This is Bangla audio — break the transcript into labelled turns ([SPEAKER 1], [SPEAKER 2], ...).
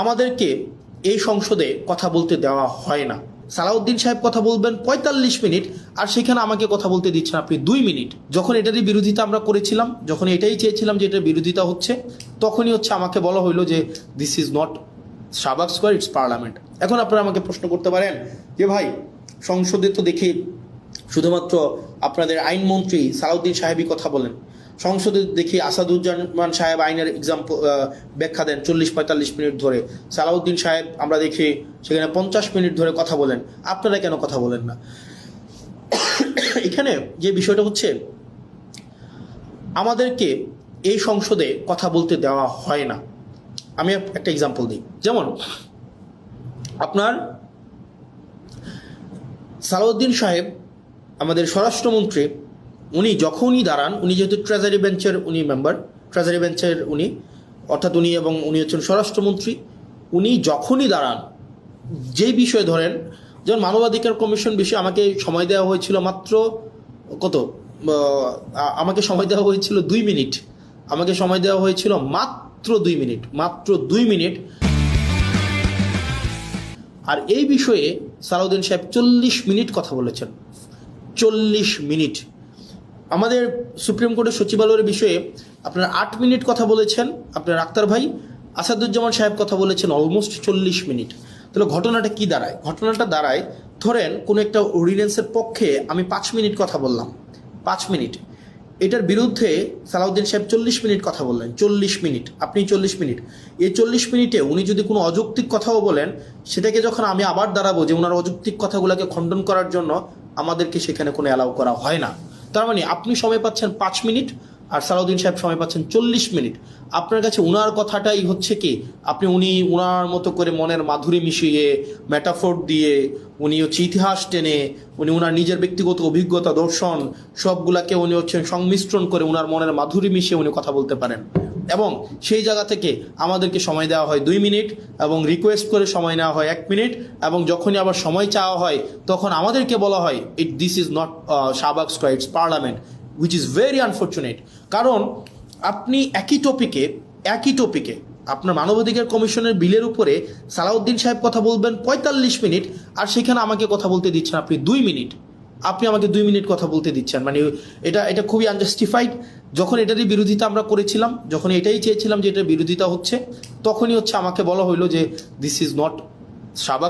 [SPEAKER 1] আমাদেরকে এই সংসদে কথা বলতে দেওয়া হয় না। সালাউদ্দিন সাহেব কথা বলবেন ৪৫ মিনিট, আর সেখানে আমাকে কথা বলতে দিচ্ছেন আপনি ২ মিনিট। যখন এটারই বিরোধিতা আমরা করেছিলাম, যখন এটাই চেয়েছিলাম যে এটার বিরোধিতা হচ্ছে, তখনই আমাকে বলা হইলো যে this is not Shahbag square, it's parliament. এখন আপনারা আমাকে প্রশ্ন করতে পারেন যে ভাই, সংসদে তো দেখি শুধুমাত্র আপনাদের আইনমন্ত্রী সালাউদ্দিন সাহেবই কথা বলেন, সংসদে দেখি আসাদুজ্জামান সাহেব আইনের ব্যাখ্যা দেন ৪০-৪৫ মিনিট ধরে, সালাউদ্দিন সাহেব আমরা দেখি সেখানে ৫০ মিনিট ধরে কথা বলেন, আপনারা কেন কথা বলেন না? এখানে যে বিষয়টা হচ্ছে, আমাদেরকে এই সংসদে কথা বলতে দেওয়া হয় না। আমি একটা এক্সাম্পল দিই। যেমন আপনার সালাউদ্দিন সাহেব আমাদের স্বরাষ্ট্রমন্ত্রী, উনি যখনই দাঁড়ান, উনি যেহেতু ট্রেজারি বেঞ্চের মেম্বার, ট্রেজারি বেঞ্চের অর্থাৎ উনি হচ্ছেন স্বরাষ্ট্রমন্ত্রী, উনি যখনই দাঁড়ান, যেই বিষয় ধরেন, যেমন মানবাধিকার কমিশন বিষয়ে আমাকে সময় দেওয়া হয়েছিল মাত্র আমাকে সময় দেওয়া হয়েছিল ২ মিনিট, আমাকে সময় দেওয়া হয়েছিল মাত্র ২ মিনিট। আর এই বিষয়ে সালাউদ্দিন সাহেব ৪০ মিনিট কথা বলেছেন, ৪০ মিনিট। আমাদের সুপ্রিম কোর্টের সচিবালয়ের বিষয়ে আপনারা 8 মিনিট কথা বলেছেন আপনার আক্তার ভাই, আসাদুজ্জামান সাহেব কথা বলেছেন অলমোস্ট ৪০ মিনিট। তাহলে ঘটনাটা কি দাঁড়ায়? ঘটনাটা দাঁড়ায়, ধরেন কোনো একটা অর্ডিন্যান্সের পক্ষে আমি ৫ মিনিট কথা বললাম, ৫ মিনিট, এটার বিরুদ্ধে সালাউদ্দিন সাহেব ৪০ মিনিট কথা বললেন, ৪০ মিনিট, আপনি ৪০ মিনিট। এই ৪০ মিনিটে উনি যদি কোনো অযৌক্তিক কথাও বলেন, সেটাকে যখন আমি আবার দাঁড়াবো যে ওনার অযৌক্তিক কথাগুলোকে খণ্ডন করার জন্য, আমাদেরকে সেখানে কোনো অ্যালাউ করা হয় না। তার মানে আপনি সময় পাচ্ছেন ৫ মিনিট, আর সালাউদ্দিন সাহেব সময় পাচ্ছেন ৪০ মিনিট। আপনার কাছে উনার কথাটাই হচ্ছে কি, উনি উনার মতো করে মনের মাধুরী মিশিয়ে, মেটাফোর দিয়ে, উনি ইতিহাস টেনে, উনি উনার নিজের ব্যক্তিগত অভিজ্ঞতা, দর্শন সবগুলাকে উনি সংমিশ্রণ করে উনার মনের মাধুরী মিশিয়ে উনি কথা বলতে পারেন। এবং সেই জায়গা থেকে আমাদেরকে সময় দেওয়া হয় ২ মিনিট, এবং রিকোয়েস্ট করে সময় নেওয়া হয় ১ মিনিট, এবং যখনই আবার সময় চাওয়া হয় তখন আমাদেরকে বলা হয় this is not Shahbag square, it's parliament, which is very unfortunate. কারণ আপনি একই টপিকে আপনার মানবাধিকার কমিশনের বিলের উপরে সালাউদ্দিন সাহেব কথা বলবেন ৪৫ মিনিট, আর সেখানে আমাকে কথা বলতে দিচ্ছেন আপনি ২ মিনিট। আপনি আমাকে ২ মিনিট কথা বলতে দিচ্ছেন, মানে এটা খুবই আনজাস্টিফাইড। যখন এটারই বিরোধিতা আমরা করেছিলাম, যখন এটাই চেয়েছিলাম যে এটার বিরোধিতা হচ্ছে, তখনই আমাকে বলা হইলো যে দিস ইজ নট শাহবাগ